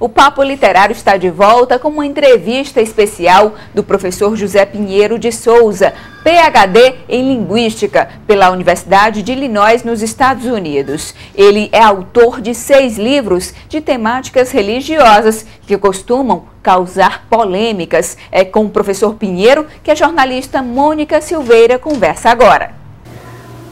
O Papo Literário está de volta com uma entrevista especial do professor José Pinheiro de Souza, PhD em Linguística, pela Universidade de Illinois, nos Estados Unidos. Ele é autor de 6 livros de temáticas religiosas que costumam causar polêmicas. É com o professor Pinheiro que a jornalista Mônica Silveira conversa agora.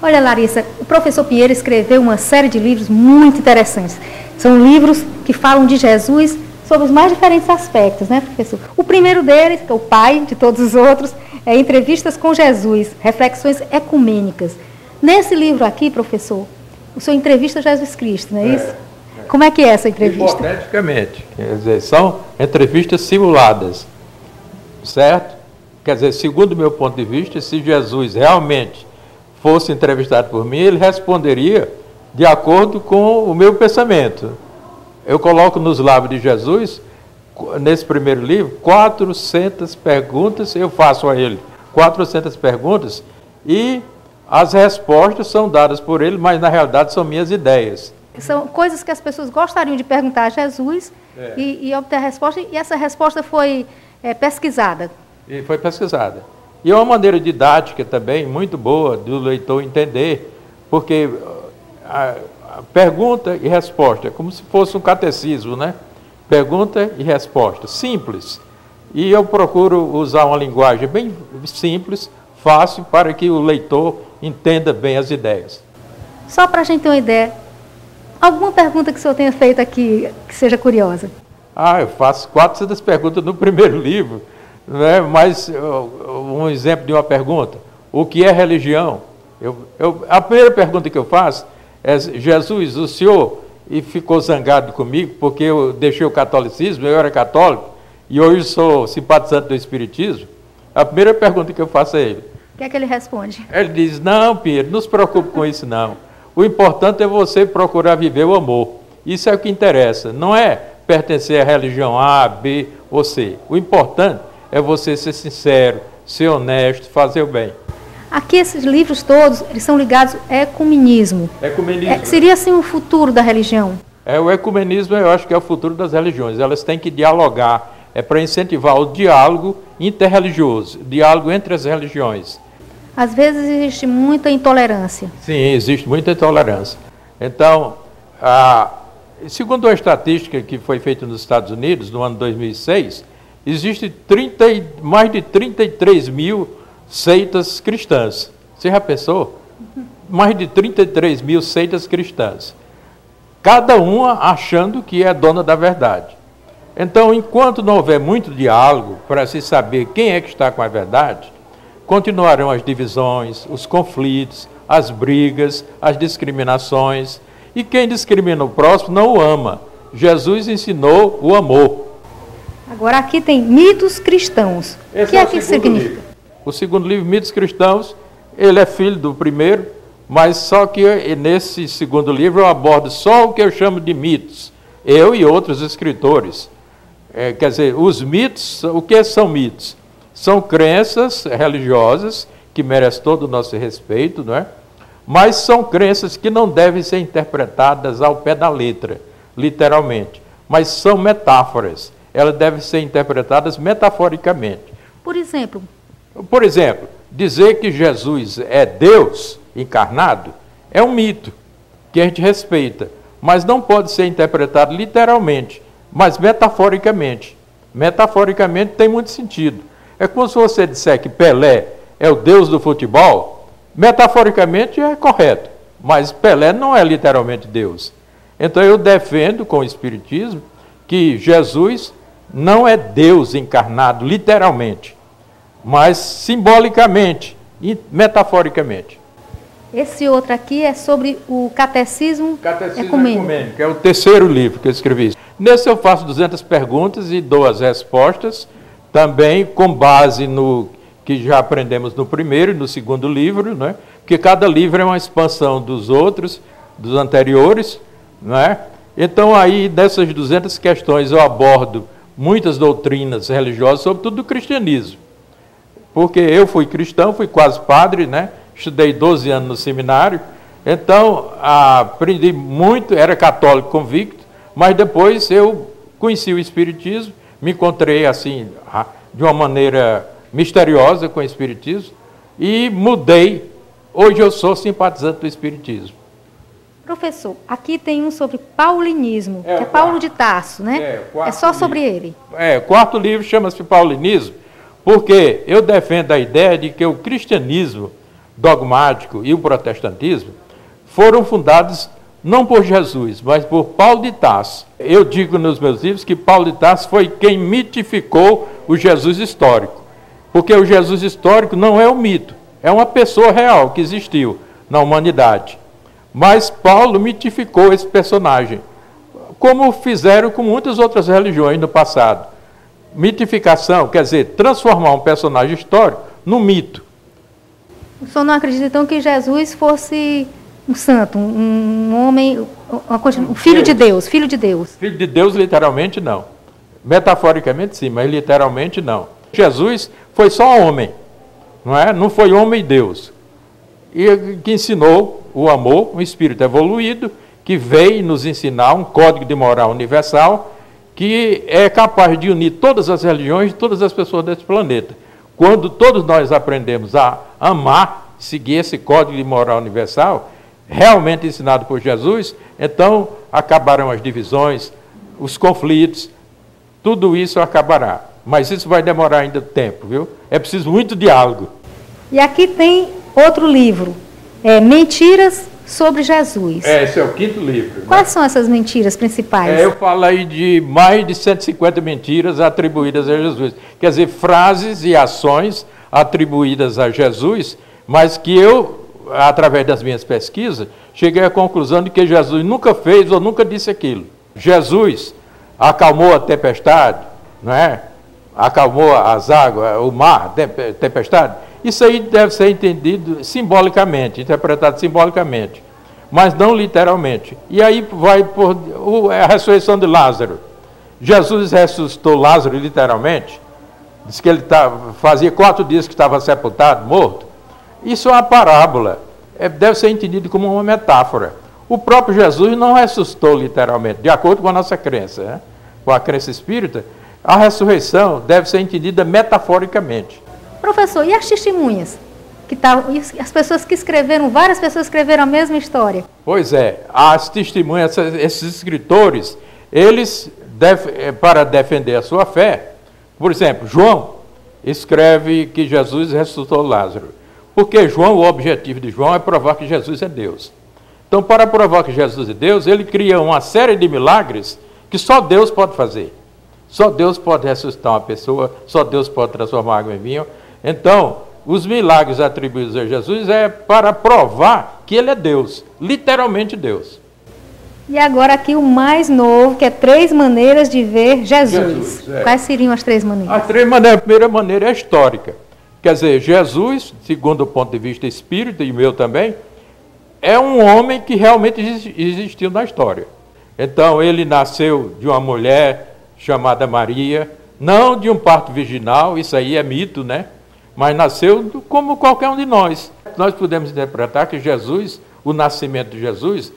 Olha, Larissa, o professor Pinheiro escreveu uma série de livros muito interessantes. São livros que falam de Jesus sobre os mais diferentes aspectos, né, professor? O primeiro deles, que é o pai de todos os outros, é Entrevistas com Jesus, Reflexões Ecumênicas. Nesse livro aqui, professor, o senhor entrevista Jesus Cristo, não é isso? Como é que é essa entrevista? Hipoteticamente, quer dizer, são entrevistas simuladas, certo? Quer dizer, segundo o meu ponto de vista, se Jesus realmente fosse entrevistado por mim, ele responderia de acordo com o meu pensamento. Eu coloco nos lábios de Jesus, nesse primeiro livro, 400 perguntas, eu faço a ele 400 perguntas e as respostas são dadas por ele, mas na realidade são minhas ideias. São coisas que as pessoas gostariam de perguntar a Jesus e obter a resposta, e essa resposta foi pesquisada. E foi pesquisada. E é uma maneira didática também, muito boa, do leitor entender, porque a pergunta e resposta é como se fosse um catecismo, né? Pergunta e resposta, simples. E eu procuro usar uma linguagem bem simples, fácil, para que o leitor entenda bem as ideias. Só para a gente ter uma ideia, alguma pergunta que o senhor tenha feito aqui que seja curiosa? Eu faço 400 perguntas no primeiro livro, né? Mas um exemplo de uma pergunta: o que é religião? A primeira pergunta que eu faço é: Jesus, o senhor ficou zangado comigo porque eu deixei o catolicismo, eu era católico e hoje sou simpatizante do espiritismo? A primeira pergunta que eu faço a ele. O que é que ele responde? Ele diz: não, Pinheiro, não se preocupe com isso não. O importante é você procurar viver o amor. Isso é o que interessa. Não é pertencer à religião A, B ou C. O importante é você ser sincero, ser honesto, fazer o bem. Aqui esses livros todos, eles são ligados ao ecumenismo. Ecumenismo. Seria assim o futuro da religião? O ecumenismo eu acho que é o futuro das religiões. Elas têm que dialogar. É para incentivar o diálogo interreligioso, diálogo entre as religiões. Às vezes existe muita intolerância. Sim, existe muita intolerância. Então, segundo uma estatística que foi feita nos Estados Unidos, no ano 2006, existem mais de 33 mil seitas cristãs. Você já pensou? Mais de 33 mil seitas cristãs. Cada uma achando que é dona da verdade. Então, enquanto não houver muito diálogo para se saber quem é que está com a verdade, continuarão as divisões, os conflitos, as brigas, as discriminações. E quem discrimina o próximo não o ama. Jesus ensinou o amor. Agora aqui tem mitos cristãos. O que é que significa? O segundo livro, Mitos Cristãos, ele é filho do primeiro, mas só que nesse segundo livro eu abordo só o que eu chamo de mitos. Eu e outros escritores. Quer dizer, os mitos, o que são mitos? São crenças religiosas que merecem todo o nosso respeito, não é? Mas são crenças que não devem ser interpretadas ao pé da letra, literalmente. Mas são metáforas. Elas devem ser interpretadas metaforicamente. Por exemplo? Por exemplo, dizer que Jesus é Deus encarnado é um mito que a gente respeita, mas não pode ser interpretado literalmente, mas metaforicamente. Metaforicamente tem muito sentido. É como se você disser que Pelé é o Deus do futebol, metaforicamente é correto, mas Pelé não é literalmente Deus. Então eu defendo com o Espiritismo que Jesus não é Deus encarnado literalmente, mas simbolicamente e metaforicamente. Esse outro aqui é sobre o Catecismo Ecumênico. É o terceiro livro que eu escrevi. Nesse eu faço 200 perguntas e dou as respostas, também com base no que já aprendemos no primeiro e no segundo livro, né? Porque cada livro é uma expansão dos outros, dos anteriores, né? Então aí dessas 200 questões eu abordo muitas doutrinas religiosas, sobretudo do cristianismo. Porque eu fui cristão, fui quase padre, né? Estudei 12 anos no seminário, então aprendi muito, era católico convicto, mas depois eu conheci o Espiritismo, me encontrei assim, de uma maneira misteriosa com o Espiritismo, e mudei. Hoje eu sou simpatizante do Espiritismo. Professor, aqui tem um sobre paulinismo, que é quarto. Paulo de Tarso, né? É só sobre ele. O quarto livro chama-se Paulinismo, porque eu defendo a ideia de que o cristianismo dogmático e o protestantismo foram fundados não por Jesus, mas por Paulo de Tarso. Eu digo nos meus livros que Paulo de Tarso foi quem mitificou o Jesus histórico, porque o Jesus histórico não é um mito, é uma pessoa real que existiu na humanidade. Mas Paulo mitificou esse personagem, como fizeram com muitas outras religiões no passado. Mitificação quer dizer transformar um personagem histórico num mito. O senhor não acredita, então, que Jesus fosse um santo, um homem, um filho de Deus, filho de Deus? Filho de Deus, literalmente, não. Metaforicamente, sim, mas literalmente, não. Jesus foi só homem, não é? Não foi homem e Deus. E que ensinou o amor, um espírito evoluído, que veio nos ensinar um código de moral universal, que é capaz de unir todas as religiões e todas as pessoas desse planeta. Quando todos nós aprendemos a amar, seguir esse código de moral universal, realmente ensinado por Jesus, então acabarão as divisões, os conflitos, tudo isso acabará. Mas isso vai demorar ainda tempo, viu? É preciso muito diálogo. E aqui tem outro livro, Mentiras sobre Jesus. Esse é o quinto livro. Quais são essas mentiras principais? Eu falo aí de mais de 150 mentiras atribuídas a Jesus. Quer dizer, frases e ações atribuídas a Jesus, mas que eu, através das minhas pesquisas, cheguei à conclusão de que Jesus nunca fez ou nunca disse aquilo. Jesus acalmou a tempestade, não é? Acalmou as águas, o mar, tempestade. Isso aí deve ser entendido simbolicamente, interpretado simbolicamente, mas não literalmente. E aí vai por a ressurreição de Lázaro. Jesus ressuscitou Lázaro literalmente, diz que ele fazia 4 dias que estava sepultado, morto. Isso é uma parábola, deve ser entendido como uma metáfora. O próprio Jesus não ressuscitou literalmente, de acordo com a nossa crença, né? Com a crença espírita, a ressurreição deve ser entendida metaforicamente. Professor, e as testemunhas? As pessoas que escreveram, várias pessoas escreveram a mesma história. Pois é, as testemunhas, esses escritores, eles, para defender a sua fé, por exemplo, João escreve que Jesus ressuscitou Lázaro. Porque João, o objetivo de João é provar que Jesus é Deus. Então, para provar que Jesus é Deus, ele cria uma série de milagres que só Deus pode fazer. Só Deus pode ressuscitar uma pessoa, só Deus pode transformar água em vinho. Então, os milagres atribuídos a Jesus é para provar que ele é Deus, literalmente Deus. E agora aqui o mais novo, que é 3 maneiras de ver Jesus. Quais seriam as 3 maneiras? As 3 maneiras, a primeira maneira é histórica. Quer dizer, Jesus, segundo o ponto de vista espírita e meu também, é um homem que realmente existiu na história. Então, ele nasceu de uma mulher chamada Maria, não de um parto virginal, isso aí é mito, né? Mas nasceu como qualquer um de nós. Nós podemos interpretar que Jesus, o nascimento de Jesus,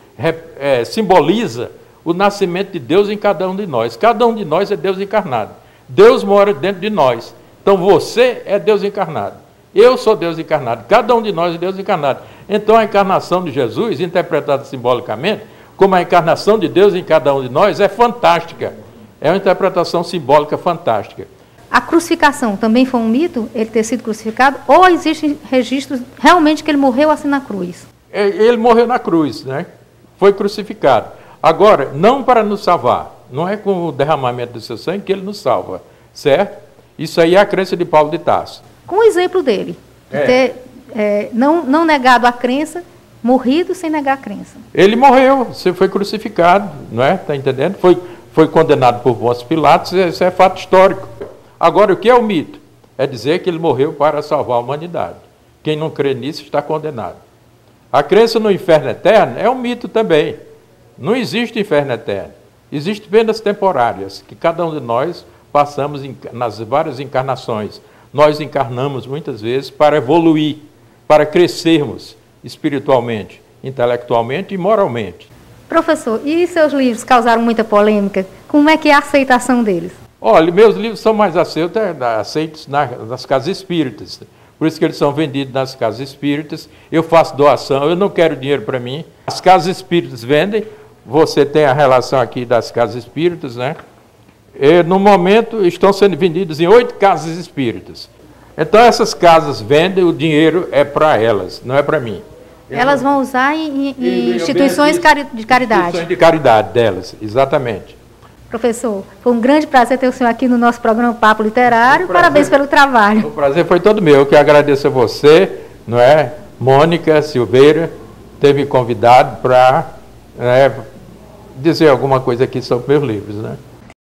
simboliza o nascimento de Deus em cada um de nós. Cada um de nós é Deus encarnado. Deus mora dentro de nós. Então você é Deus encarnado. Eu sou Deus encarnado. Cada um de nós é Deus encarnado. Então a encarnação de Jesus, interpretada simbolicamente, como a encarnação de Deus em cada um de nós, é fantástica. É uma interpretação simbólica fantástica. A crucificação também foi um mito, ele ter sido crucificado, ou existem registros realmente que ele morreu assim na cruz? Ele morreu na cruz, né? Foi crucificado. Agora, não para nos salvar, não é com o derramamento do seu sangue que ele nos salva, certo? Isso aí é a crença de Paulo de Tarso. Com o exemplo dele, de ter não negado a crença, morrido sem negar a crença. Ele morreu, você foi crucificado, não é? Está entendendo? Foi condenado por Pôncio Pilatos, isso é fato histórico. Agora, o que é o mito? É dizer que ele morreu para salvar a humanidade. Quem não crê nisso está condenado. A crença no inferno eterno é um mito também. Não existe inferno eterno. Existem penas temporárias, que cada um de nós passamos nas várias encarnações. Nós encarnamos muitas vezes para evoluir, para crescermos espiritualmente, intelectualmente e moralmente. Professor, e seus livros causaram muita polêmica? Como é que é a aceitação deles? Olha, meus livros são mais aceitos nas casas espíritas. Por isso que eles são vendidos nas casas espíritas. Eu faço doação, eu não quero dinheiro para mim. As casas espíritas vendem, você tem a relação aqui das casas espíritas, né? E, no momento, estão sendo vendidos em 8 casas espíritas. Então, essas casas vendem, o dinheiro é para elas, não é para mim. Elas vão usar em instituições de caridade. Instituições de caridade delas, exatamente. Professor, foi um grande prazer ter o senhor aqui no nosso programa Papo Literário. Parabéns pelo trabalho. O prazer foi todo meu. Eu que agradeço a você, não é, Mônica Silveira, ter me convidado para dizer alguma coisa aqui sobre meus livros, né?